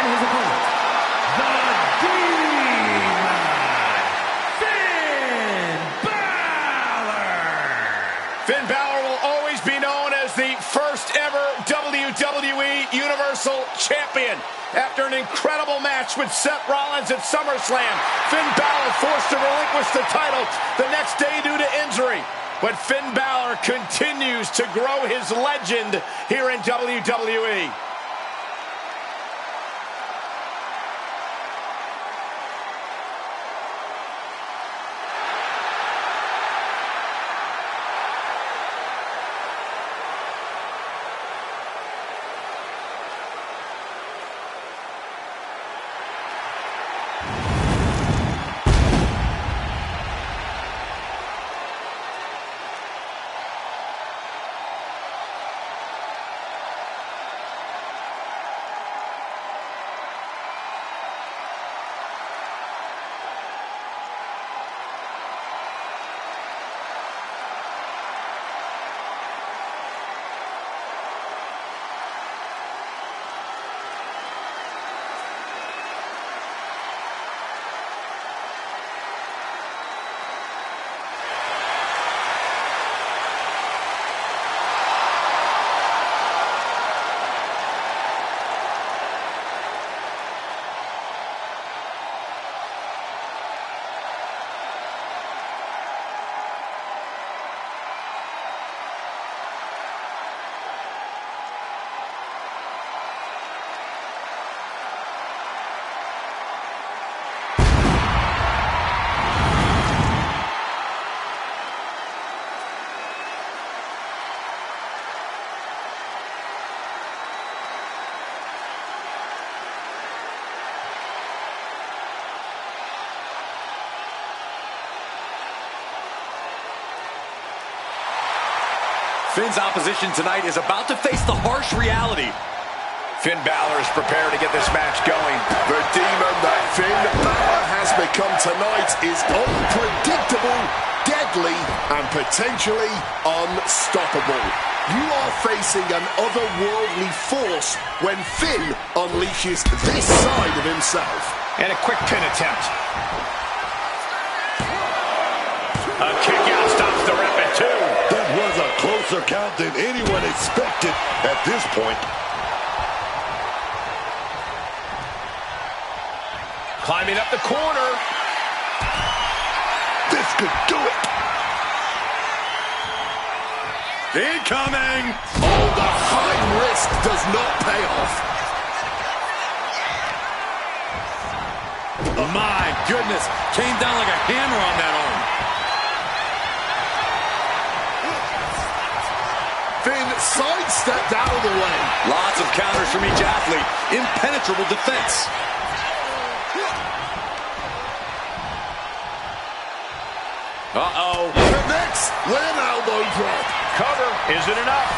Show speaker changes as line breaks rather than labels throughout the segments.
his opponent, the Demon, Finn Balor.
Finn Balor will always be known as the first ever WWE Universal Champion. After an incredible match with Seth Rollins at SummerSlam, Finn Balor forced to relinquish the title the next day due to injury. But Finn Balor continues to grow his legend here in WWE.
Finn's opposition tonight is about to face the harsh reality.
Finn Balor is prepared to get this match going.
The demon that Finn Balor has become tonight is unpredictable, deadly, and potentially unstoppable. You are facing an otherworldly force when Finn unleashes this side of himself.
And a quick pin attempt. A kick out stops the rep at 2.
That was a closer count than anyone expected at this point.
Climbing up the corner.
This could do it.
Incoming!
Oh, the high risk does not pay off.
My goodness, came down like a hammer on that arm.
Finn sidestepped out of the way.
Lots of counters from each athlete. Impenetrable defense. Uh-oh.
Connects with an elbow drop.
Cover isn't enough.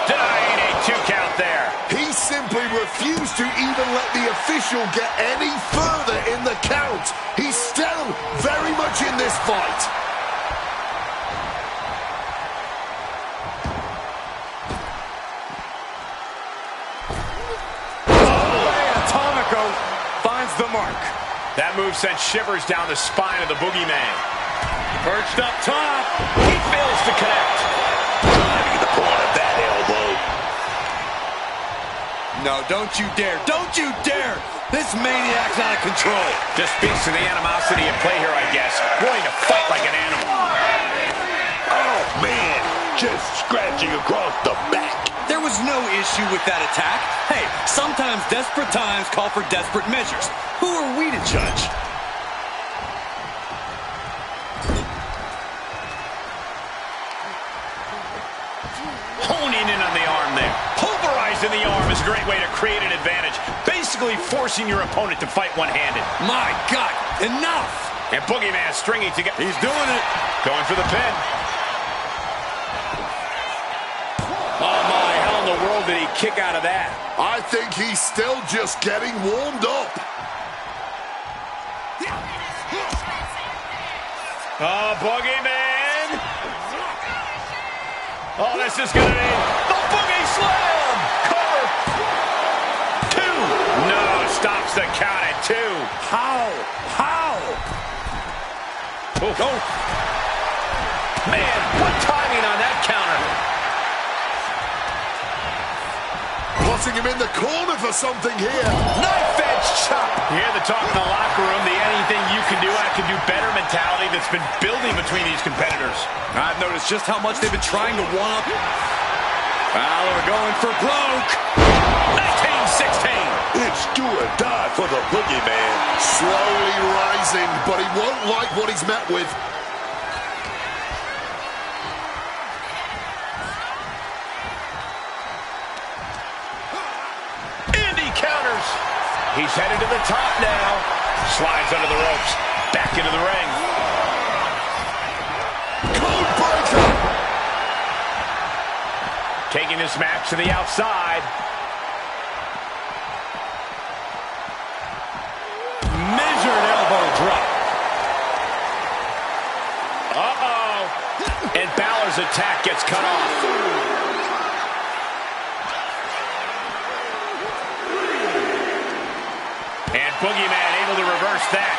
Denying a 2 count there.
He simply refused to even let the official get any further in the count. He's still very much in this fight.
Atomico finds the mark.
That move sent shivers down the spine of the boogeyman.
Perched up top.
He fails to connect.
Driving the point of that elbow.
No, don't you dare. Don't you dare. This maniac's out of control.
Just speaks to the animosity at play here, I guess. Willing to fight like an animal.
Oh, man. Just scratching across the back.
There was no issue with that attack. Hey, sometimes desperate times call for desperate measures. Who are we to judge?
Honing in on the arm there. Pulverizing the arm is a great way to create an advantage. Basically forcing your opponent to fight one-handed.
My God, enough!
And Boogeyman stringing together.
He's doing it.
Going for the pin. Oh my, how in the world did he kick out of that?
I think he's still just getting warmed up.
Oh, Boogeyman. Oh, this is going to be the Boogie Slam. Cover. stops the count at 2.
How?
Oh. Man, what timing on that counter.
Putting him in the corner for something here.
Knife edge chop. You hear the talk in the locker room, the anything you can do, I can do better mentality that's been building between these competitors.
I've noticed just how much they've been trying to one-up. Balor going for broke.
19-16.
It's do or die for the boogeyman. Slowly rising, but he won't like what he's met with.
Counters. He's headed to the top now. Slides under the ropes. Back into the ring.
Code breaker.
Taking this match to the outside.
Measured elbow drop.
Uh-oh. And Balor's attack gets cut off. And Boogeyman able to reverse that.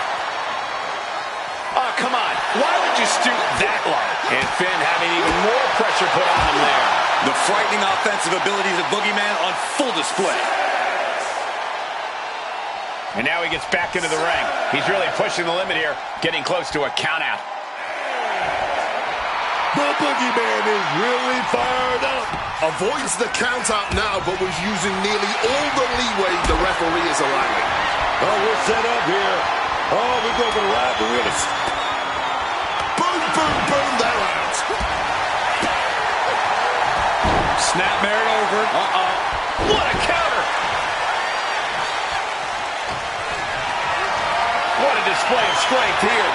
Oh, come on. Why would you stoop that low? And Finn having even more pressure put on him there.
The frightening offensive abilities of Boogeyman on full display.
And now he gets back into the ring. He's really pushing the limit here, getting close to a countout.
The Boogeyman is really fired up. Avoids the countout now, but was using nearly all the leeway the referee is allowing.
Oh, we're set up here. Oh, we go for the right, but we're going to...
Boom, boom, boom, they're out.
Snap married over.
What a counter. What a display of strength here.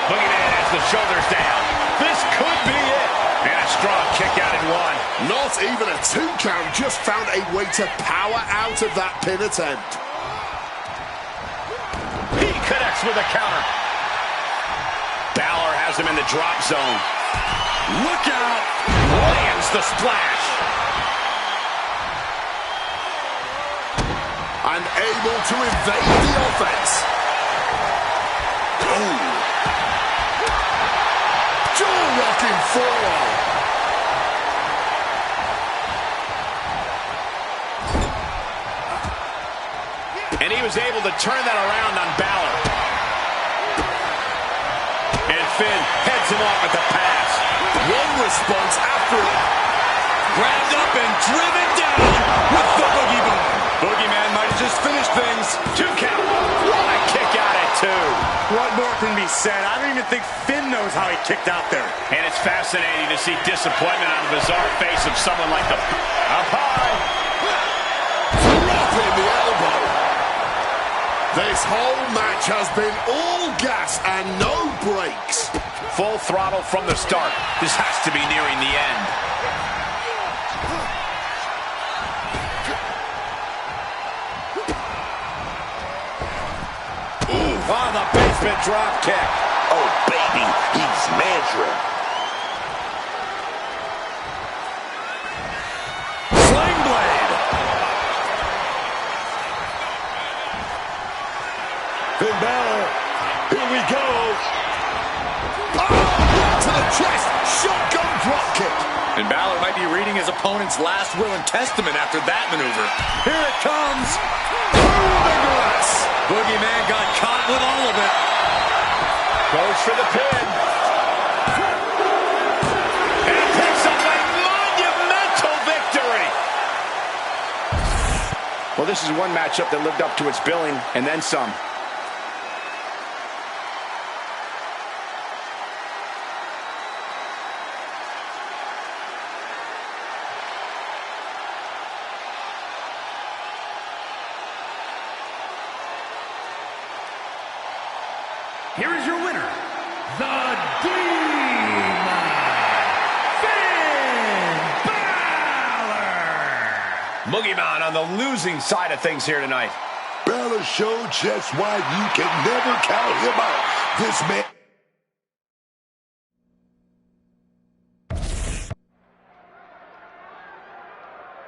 Boogeyman has the shoulders down. This could be it. And a strong kick out at 1.
Not even a 2 count, just found a way to power out of that pin attempt.
He connects with a counter. Balor has him in the drop zone.
Look out!
Lands the splash.
And able to evade the offense. Jaw-rocking forearm.
And he was able to turn that around on Balor. And Finn heads him off with the pass.
One response after it.
Grabbed up and driven down with the Boogeyman. Boogeyman might have just finished things.
2 count. What a kick out at 2.
What more can be said? I don't even think Finn knows how he kicked out there.
And it's fascinating to see disappointment on the bizarre face of someone like the... Up high.
Dropping the elbow. This whole match has been all gas and no brakes.
Full throttle from the start. This has to be nearing the end.
Oh, the basement drop kick.
Oh, baby, he's Mandarin.
Sling blade.
Finn Balor, here we go.
Oh, to the chest. Shotgun drop kick.
And Balor might be reading his opponent's last will and testament after that maneuver. Here it comes.
Through the glass.
Boogeyman got caught with all of it.
Goes for the pin. And picks up a monumental victory. Well, this is one matchup that lived up to its billing and then some.
Here is your winner, the Demon, Finn Balor.
Boogeyman on the losing side of things here tonight.
Balor showed just why you can never count him out. This man...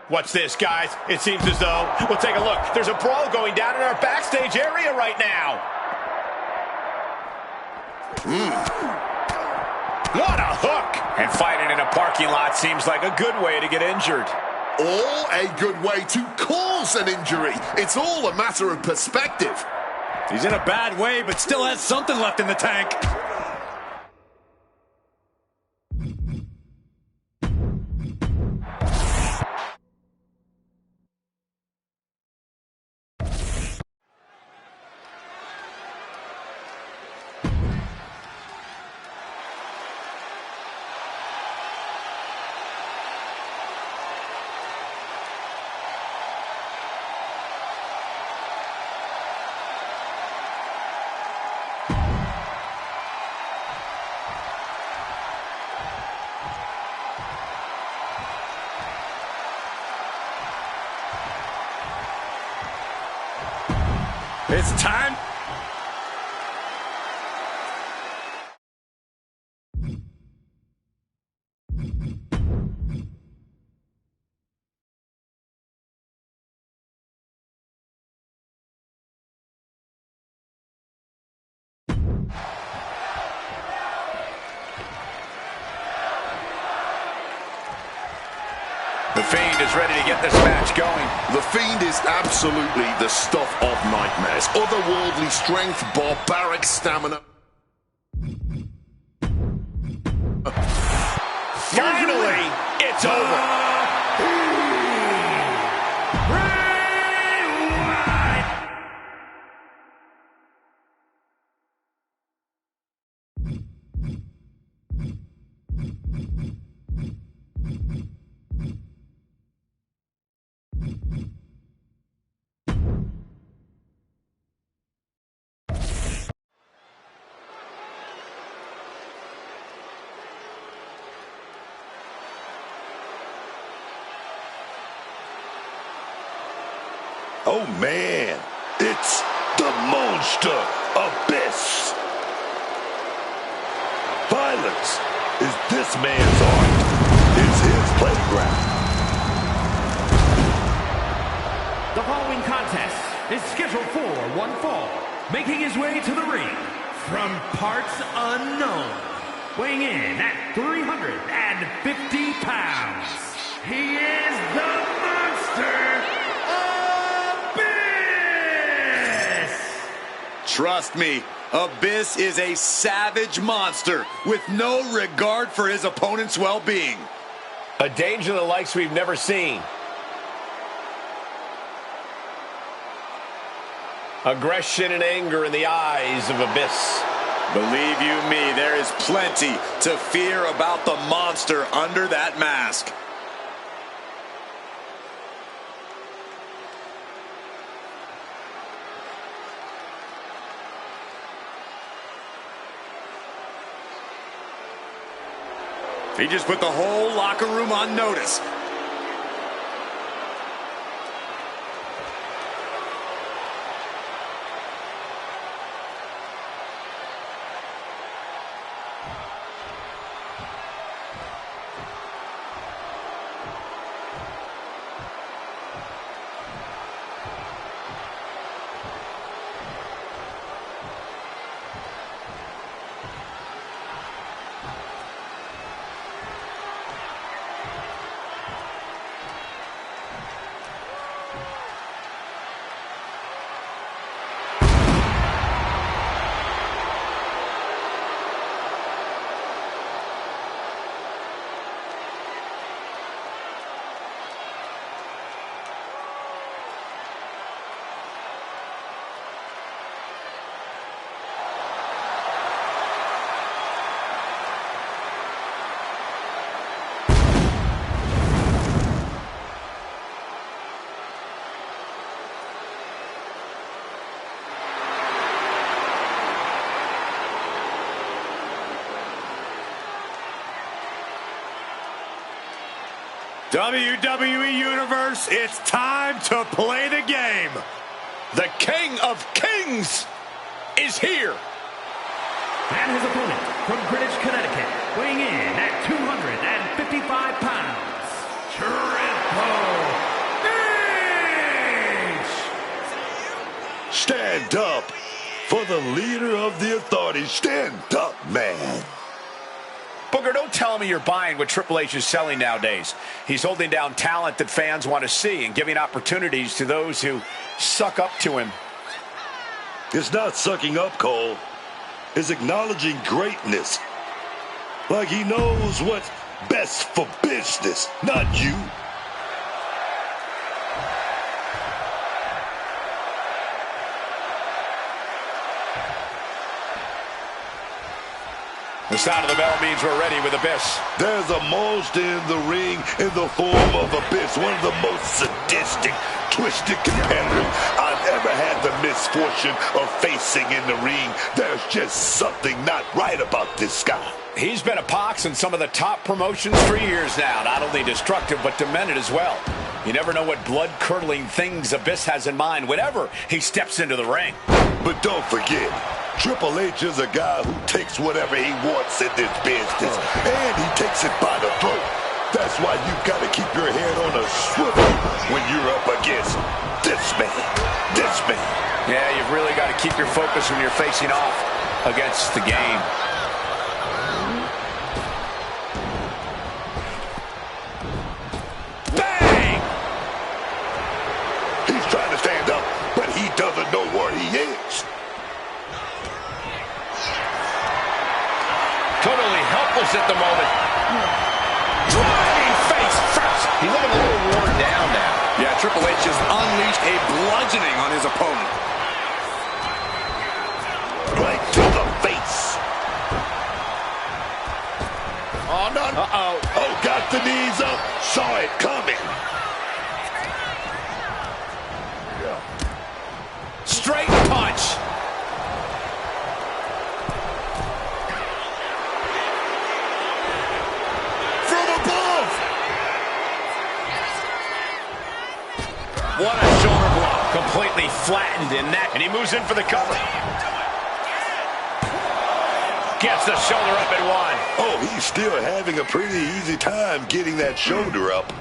Watch this, guys. It seems as though, we'll take a look. There's a brawl going down in our backstage area right now. What a hook! And fighting in a parking lot seems like a good way to get injured.
Or a good way to cause an injury. It's all a matter of perspective.
He's in a bad way, but still has something left in the tank. It's time.
The Fiend is ready to get this match going.
The Fiend is absolutely the stuff of nightmares. Otherworldly strength, barbaric stamina.
Finally, it's over.
Oh man, it's the monster Abyss. Violence is this man's art. It's his playground.
The following contest is scheduled for one fall. Making his way to the ring from parts unknown, weighing in at 350 pounds. He is the monster.
Trust me, Abyss is a savage monster with no regard for his opponent's well-being.
A danger the likes we've never seen. Aggression and anger in the eyes of Abyss.
Believe you me, there is plenty to fear about the monster under that mask. He just put the whole locker room on notice. WWE Universe, it's time to play the game.
The King of Kings is here.
And his opponent from Greenwich, Connecticut, weighing in at 255 pounds, Triple
Stand up for the leader of the authority. Stand up, man.
Booker, don't tell me you're buying what Triple H is selling nowadays. He's holding down talent that fans want to see and giving opportunities to those who suck up to him.
It's not sucking up, Cole. It's acknowledging greatness. Like he knows what's best for business, not you.
The sound of the bell means we're ready with Abyss.
There's a monster in the ring in the form of Abyss, one of the most sadistic, twisted competitors I've ever had the misfortune of facing in the ring. There's just something not right about this guy.
He's been a pox in some of the top promotions for years now. Not only destructive, but demented as well. You never know what blood-curdling things Abyss has in mind whenever he steps into the ring.
But don't forget, Triple H is a guy who takes whatever he wants in this business, and he takes it by the throat. That's why you've got to keep your head on a swivel when you're up against this man.
Yeah, you've really got to keep your focus when you're facing off against the game. Bang!
He's trying to stand up, but he doesn't know where he is.
Totally helpless at the moment. Driving face first. He's looking a little worn down now.
Yeah, Triple H has unleashed a bludgeoning on his opponent.
Right to the face.
Oh, no. Uh-oh.
Oh, got the knees up. Saw it coming.
Straight punch. What a shoulder blow. Completely flattened in that. And he moves in for the cover. Gets the shoulder up and one.
Oh, he's still having a pretty easy time getting that shoulder up.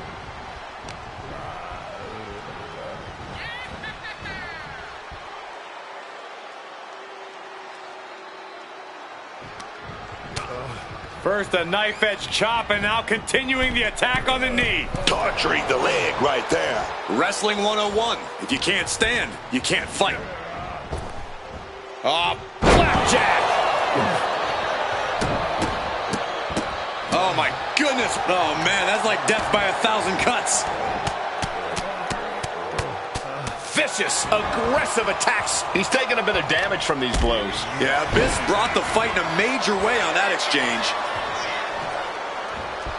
First a knife-edge chop, and now continuing the attack on the knee.
Torturing the leg right there.
Wrestling 101. If you can't stand, you can't fight.
Oh, blackjack.
Oh, my goodness. Oh, man, that's like death by 1,000 cuts.
Vicious, aggressive attacks. He's taking a bit of damage from these blows.
Yeah, Abyss brought the fight in a major way on that exchange.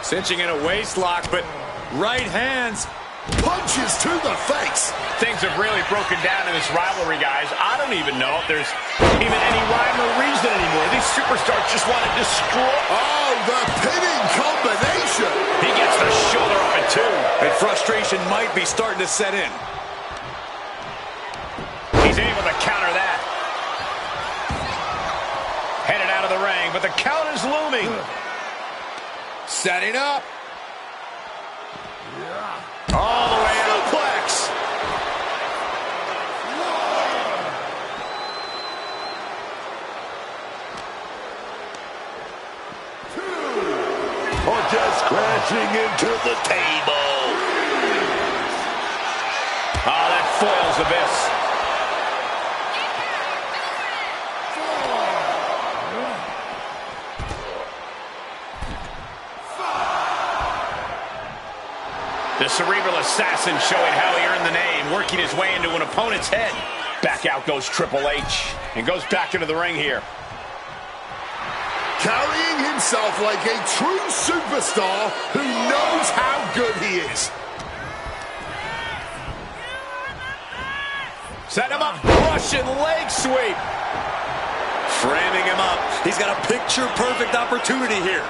Cinching in a waist lock, but right hands.
Punches to the face.
Things have really broken down in this rivalry, guys. I don't even know if there's even any rhyme or reason anymore. These superstars just want to destroy.
Oh, the pinning combination.
He gets the shoulder up and two.
And frustration might be starting to set in.
He's able to counter that. Headed out of the ring, but the count is looming. Setting up. All the way out. Suplex.
Or just crashing into the table.
Oh, that foils Abyss. The cerebral assassin showing how he earned the name, working his way into an opponent's head. Back out goes Triple H and goes back into the ring here.
Carrying himself like a true superstar who knows how good he is.
Set him up, Russian leg sweep.
Framing him up. He's got a picture-perfect opportunity here.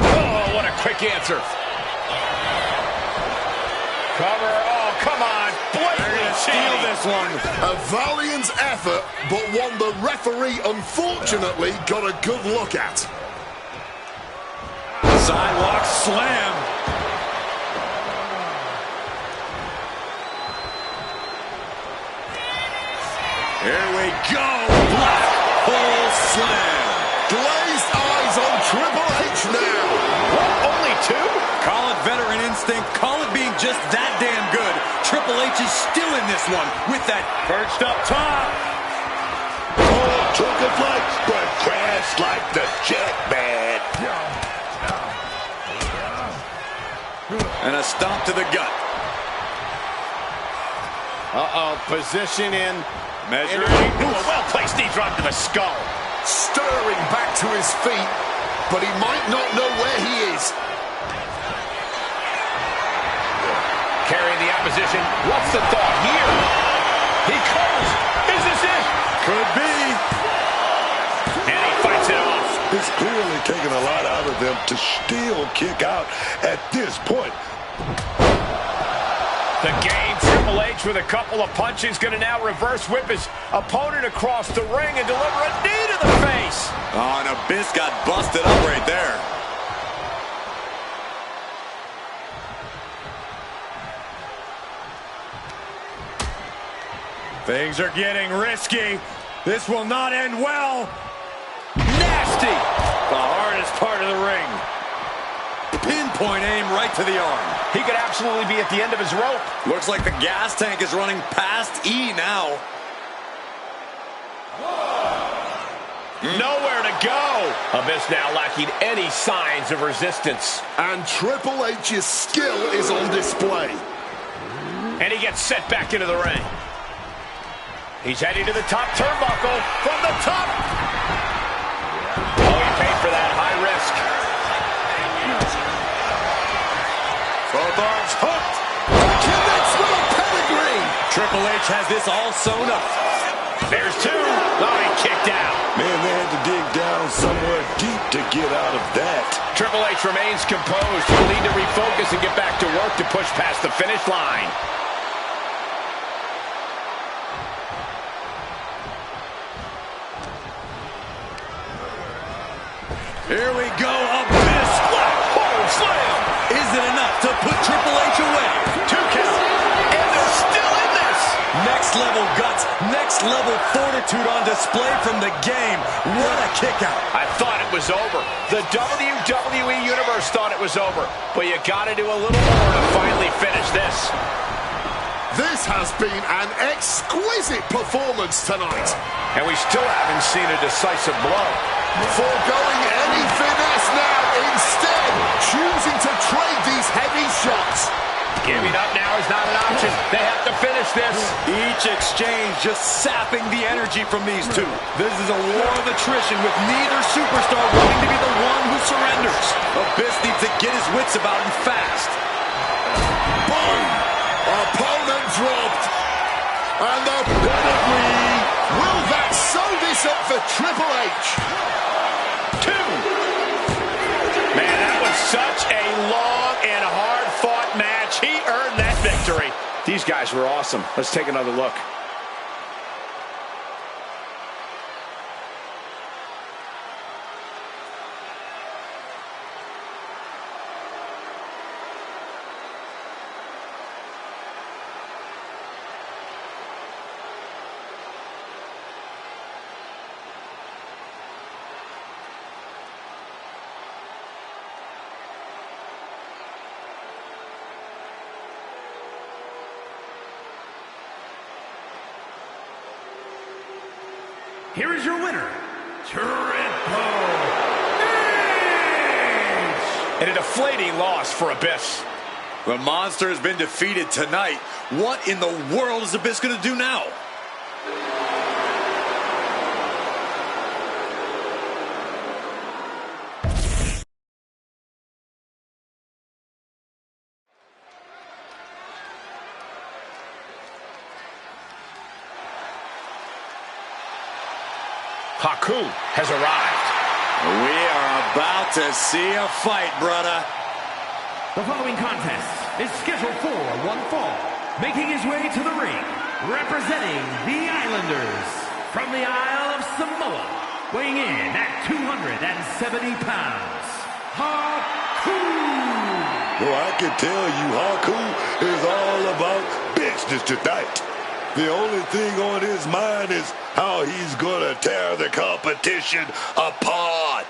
Oh, what a quick answer. Cover, oh, come on. Blatantly
Steal this one.
A valiant effort, but one the referee unfortunately got a good look at.
Sidewalk slam. Here we go. Black hole slam.
Glazed eyes on Triple H now.
What, only two?
Call it veteran instinct. Call it being just that damn good. Triple H is still in this one with that
Perched up top.
Oh, took a flight, but crashed like the jet, man.
and a stomp to the gut.
Uh-oh, position in.
Measuring.
Ooh, a well-placed knee drop to the skull.
Stirring back to his feet, but he might not know where he is.
Carrying the opposition. What's the thought here? He covers. Is this it?
Could be.
And he fights it off.
It's clearly taking a lot out of them to still kick out at this point.
The game, Triple H with a couple of punches, going to now reverse whip his opponent across the ring and deliver a knee to the face.
Oh, and Abyss got busted up right there. Things are getting risky. This will not end well.
Nasty. The hardest part of the ring.
Pinpoint aim right to the arm.
He could absolutely be at the end of his rope.
Looks like the gas tank is running past E now.
Nowhere to go. Abyss now lacking any signs of resistance.
And Triple H's skill is on display.
And he gets set back into the ring. He's heading to the top turnbuckle from the top. Oh, he paid for that. High risk.
Both arms hooked.
Commits with a pedigree.
Triple H has this all sewn up.
There's two. Oh, he kicked out.
Man, they had to dig down somewhere deep to get out of that.
Triple H remains composed. He'll need to refocus and get back to work to push past the finish line.
Here we go, Abyss.
Oh, slam.
Is it enough to put Triple H away?
2 count. And they're still in this.
Next level guts, next level fortitude on display from the game. What a kick out.
I thought it was over. The WWE Universe thought it was over. But you got to do a little more to finally finish this.
This has been an exquisite performance tonight.
And we still haven't seen a decisive blow.
Foregoing any finesse now, instead choosing to trade these heavy shots.
Giving up now is not an option. They have to finish this.
Each exchange just sapping the energy from these two. This is a war of attrition with neither superstar wanting to be the one who surrenders. Abyss needs to get his wits about him fast.
Boom! Opponent dropped. And the pedigree. Will that sew this up for Triple H?
2. Man, that was such a long and hard-fought match. He earned that victory. These guys were awesome. Let's take another look.
Here is your winner, Triple H!
And a deflating loss for Abyss.
The monster has been defeated tonight. What in the world is Abyss going to do now?
Haku has arrived.
We are about to see a fight, brother.
The following contest is scheduled for one fall. Making his way to the ring, representing the Islanders from the Isle of Samoa, weighing in at 270 pounds, Haku!
Well, I can tell you, Haku is all about business tonight. The only thing on his mind is how he's going to tear the competition apart.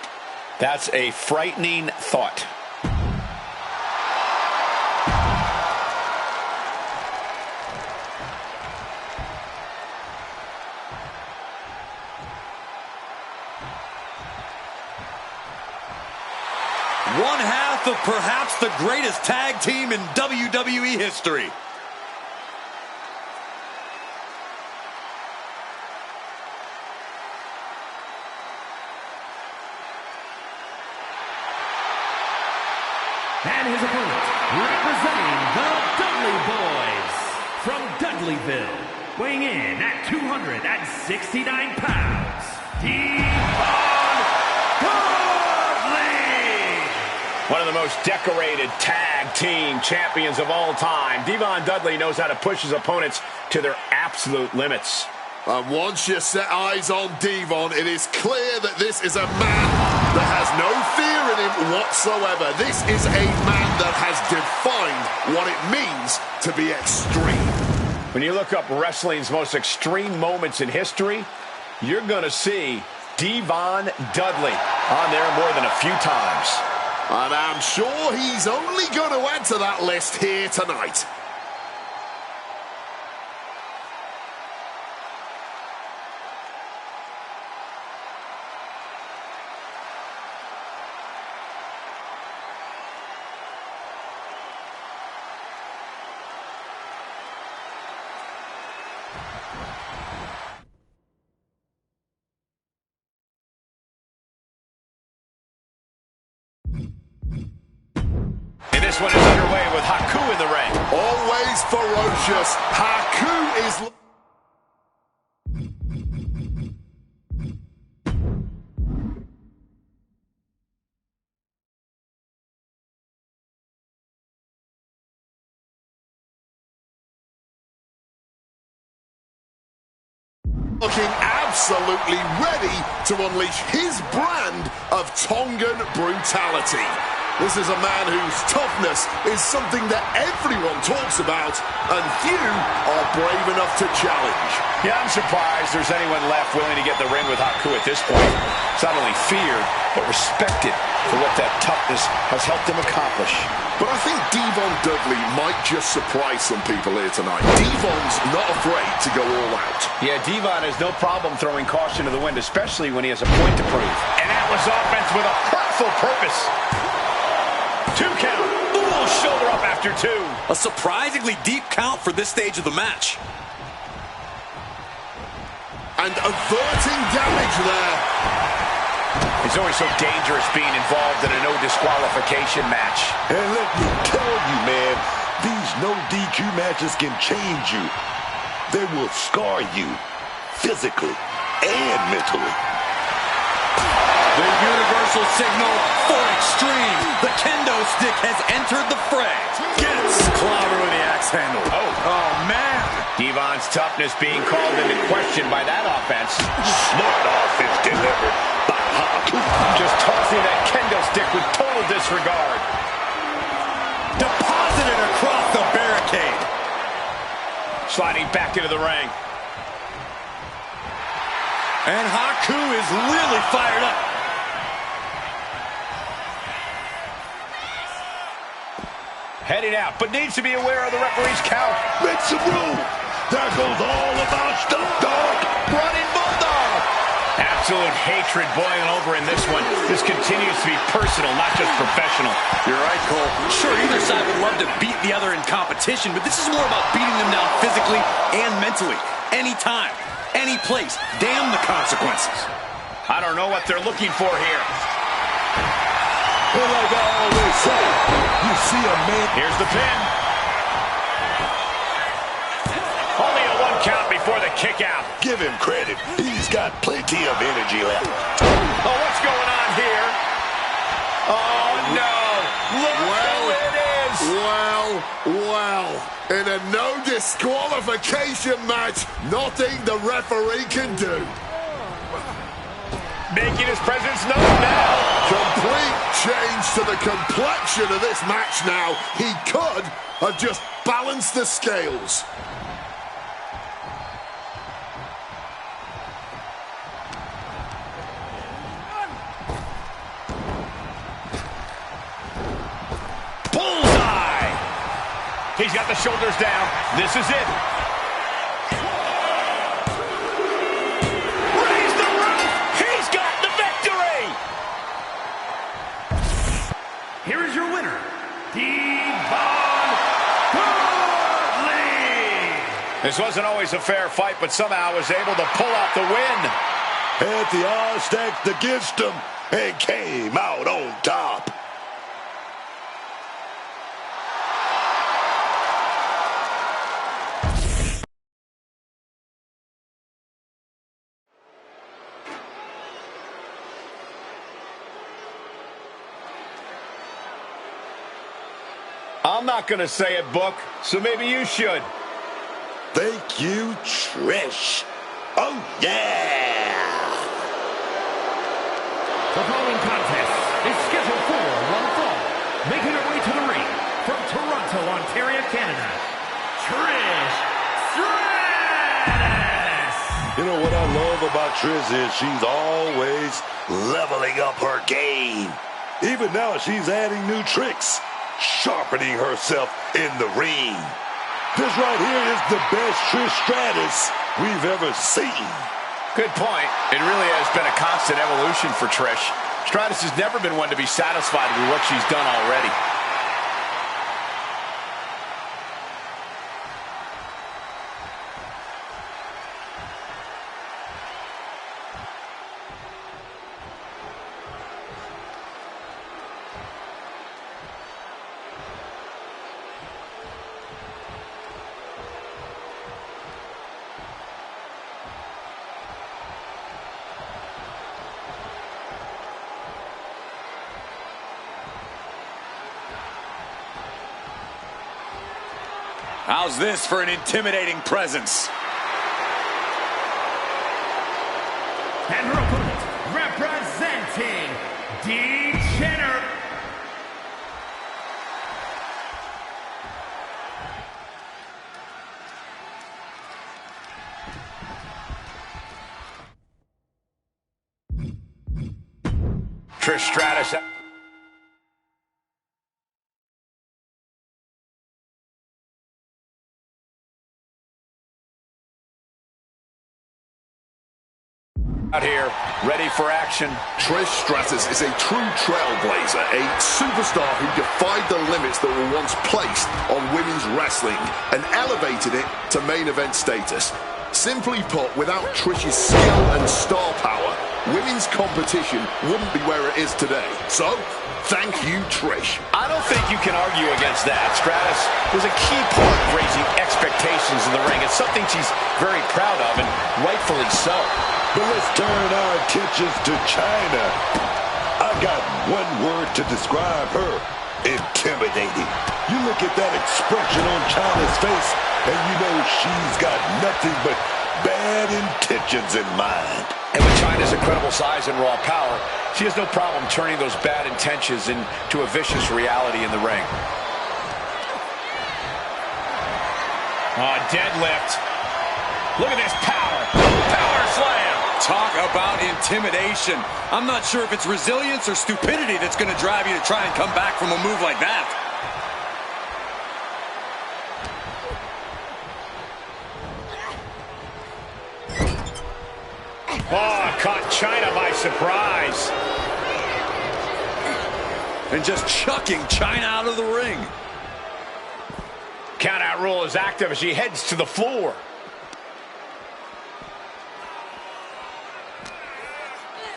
That's a frightening thought.
One half of perhaps the greatest tag team in WWE history.
And his opponent, representing the Dudley Boys, from Dudleyville, weighing in at 269 pounds, Devon Dudley!
One of the most decorated tag team champions of all time. Devon Dudley knows how to push his opponents to their absolute limits.
And once you set eyes on Devon, it is clear that this is a man that has no fear in him whatsoever. This is a man that has defined what it means to be extreme.
When you look up wrestling's most extreme moments in history, you're going to see Devon Dudley on there more than a few times.
And I'm sure he's only going to add to that list here tonight.
This one is underway with Haku in the ring.
Always ferocious. Haku is... looking absolutely ready to unleash his brand of Tongan brutality. This is a man whose toughness is something that everyone talks about, and few are brave enough to challenge.
Yeah, I'm surprised there's anyone left willing to get the ring with Haku at this point. It's not only feared, but respected for what that toughness has helped him accomplish.
But I think Devon Dudley might just surprise some people here tonight. Devon's not afraid to go all out.
Yeah, Devon has no problem throwing caution to the wind, especially when he has a point to prove. And that was offense with a hurtful purpose. 2 count. Ooh, shoulder up after 2.
A surprisingly deep count for this stage of the match.
And averting damage there.
It's always so dangerous being involved in a no disqualification match.
And let me tell you, man, these no DQ matches can change you. They will scar you physically and mentally.
The universal signal for extreme. The kendo stick has entered the fray. Gets clobber with the axe handle. Oh, man.
Devon's toughness being called into question by that offense.
Smart offense delivered by Haku.
Just tossing that kendo stick with total disregard.
Deposited across the barricade.
Sliding back into the ring.
And Haku is really fired up.
Heading out, but needs to be aware of the referee's count.
Make some room. That goes all about stuff, dog.
Running bulldog. Absolute hatred boiling over in this one. This continues to be personal, not just professional.
You're right, Cole. Sure, either side would love to beat the other in competition, but this is more about beating them down physically and mentally. Anytime, any place. Damn the consequences.
I don't know what they're looking for here.
But like I always say, you see a man.
Here's the pin. Only a 1 count before the kick out.
Give him credit. He's got plenty of energy left.
Oh, what's going on here? Oh, no. Look who it is.
Well. In a no disqualification match, nothing the referee can do.
making his presence known now.
Complete change to the complexion of this match now. He could have just balanced the scales.
Bullseye! He's got the shoulders down. This is it. Raise the roof! He's got the victory!
Here is your winner, Devon Woodley.
This wasn't always a fair fight, but somehow was able to pull out the win.
Had the odds stacked against him and came out on top.
I'm not going to say it, Book, so maybe you should.
Thank you, Trish. Oh, yeah!
The following contest is scheduled for one fall. Making her way to the ring from Toronto, Ontario, Canada, Trish Stratus.
You know what I love about Trish is she's always leveling up her game. Even now, she's adding new tricks, sharpening herself in the ring. This right here is the best Trish Stratus we've ever seen.
Good point. It really has been a constant evolution for Trish. Stratus has never been one to be satisfied with what she's done already.
How's this for an intimidating presence?
And her opponent, representing D-Jenner.
Trish Stratus. Out here, ready for action.
Trish Stratus is a true trailblazer, a superstar who defied the limits that were once placed on women's wrestling and elevated it to main event status. Simply put, without Trish's skill and star power, women's competition wouldn't be where it is today. So, thank you, Trish.
I don't think you can argue against that. Stratus was a key part of raising expectations in the ring. It's something she's very proud of, and rightfully so.
But let's turn our attentions to China. I got one word to describe her: intimidating. You look at that expression on China's face, and you know she's got nothing but bad intentions in mind.
And with China's incredible size and raw power, she has no problem turning those bad intentions into a vicious reality in the ring. Deadlift. Look at this power. Power slam.
Talk about intimidation. I'm not sure if it's resilience or stupidity that's going to drive you to try and come back from a move like that.
Oh, caught China by surprise.
And just chucking China out of the ring.
Count-out rule is active as she heads to the floor.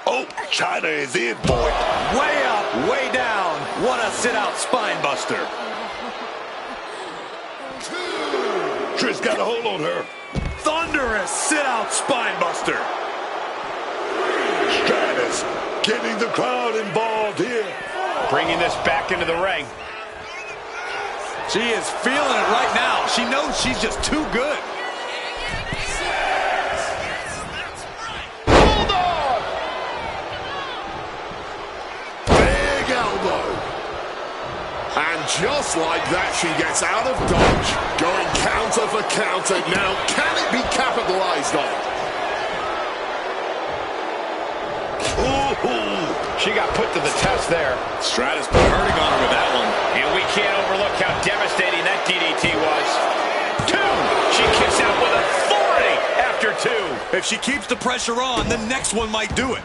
Oh, China is in for it.
Way up, way down. What a sit-out spine buster.
Trish got a hold on her.
Thunderous sit-out spine buster.
Stratus getting the crowd involved here.
Bringing this back into the ring.
She is feeling it right now. She knows she's just too good.
just like that, she gets out of dodge. Going counter for counter. Now, can it be capitalized on?
Ooh, she got put to the test there.
Stratus been hurting on her with that one.
And we can't overlook how devastating that DDT was. 2. She kicks out with authority after 2.
If she keeps the pressure on, the next one might do it.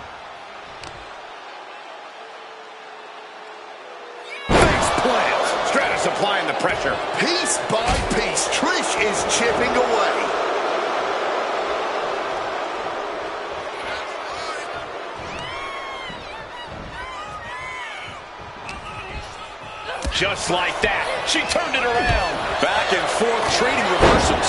Face plant.
Stratus applying the pressure.
Piece by piece, Trish is chipping away.
Just like that, she turned it around.
Back and forth trading reversals.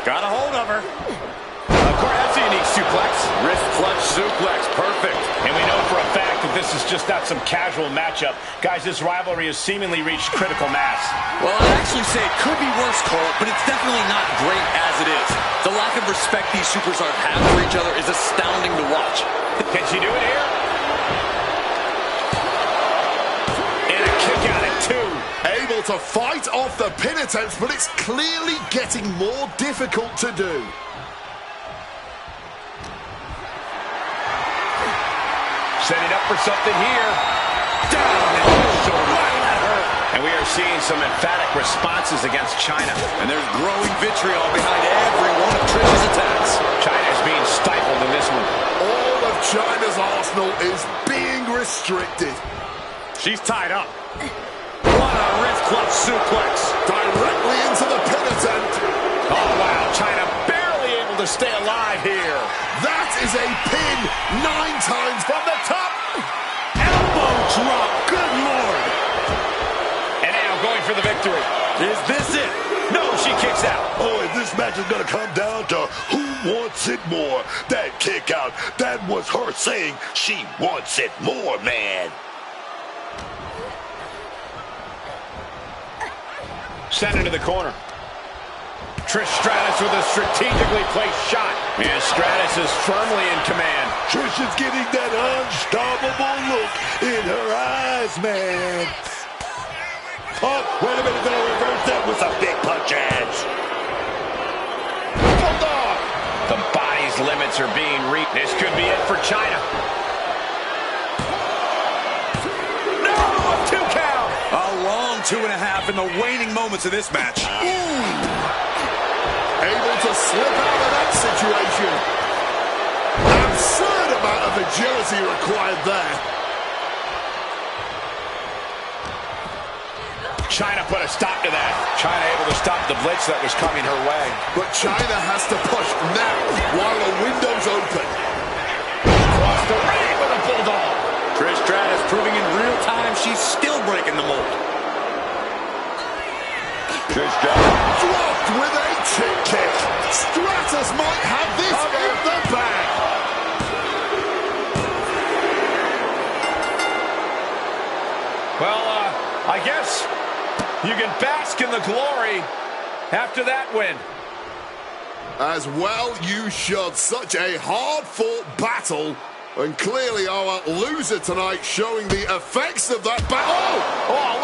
Got a hold of her.
Of course, that's a unique suplex.
Wrist clutch suplex, perfect.
And we know for a fact that this is just not some casual matchup. Guys, this rivalry has seemingly reached critical mass.
Well, I'd actually say it could be worse, Cole, but it's definitely not great as it is. The lack of respect these superstars have for each other is astounding to watch.
Can she do it here? And a kick out at 2.
Able to fight off the pin attempts, but it's clearly getting more difficult to do.
Setting up for something here. Down and right at her. And we are seeing some emphatic responses against China.
And there's growing vitriol behind every one of Trish's attacks.
China's being stifled in this one.
All of China's arsenal is being restricted.
She's tied up. What a wrist clutch suplex.
Directly into the pin attempt.
Oh, wow. China barely able to stay alive here.
That is a pin 9 times
From the top.
Elbow drop. Good Lord.
And now going for the victory.
Is this it?
No, she kicks out.
Oh, and this match is going to come down to who wants it more. That kick out, that was her saying she wants it more, man.
Sent into the corner. Trish Stratus with a strategically placed shot. And Stratus is firmly in command.
Trish is getting that unstoppable look in her eyes, man. Oh, wait a minute, gonna reverse that with some big punches.
Bulldog. The body's limits are being reached. This could be it for China. No, a 2 count.
A long 2.5 in the waning moments of this match.
Able to slip out of that situation. Absurd amount of agility required there.
China put a stop to that. China able to stop the blitz that was coming her way.
But China has to push now while the window's open.
Across the ring with a bulldog.
Trish Stratus proving in real time she's still breaking the mold.
Trish Stratus.
Dropped with a chick kick. Stratus might have this in the bag.
Well, I guess you can bask in the glory after that win.
As well you should. Such a hard-fought battle. And clearly our loser tonight showing the effects of that battle.
Oh,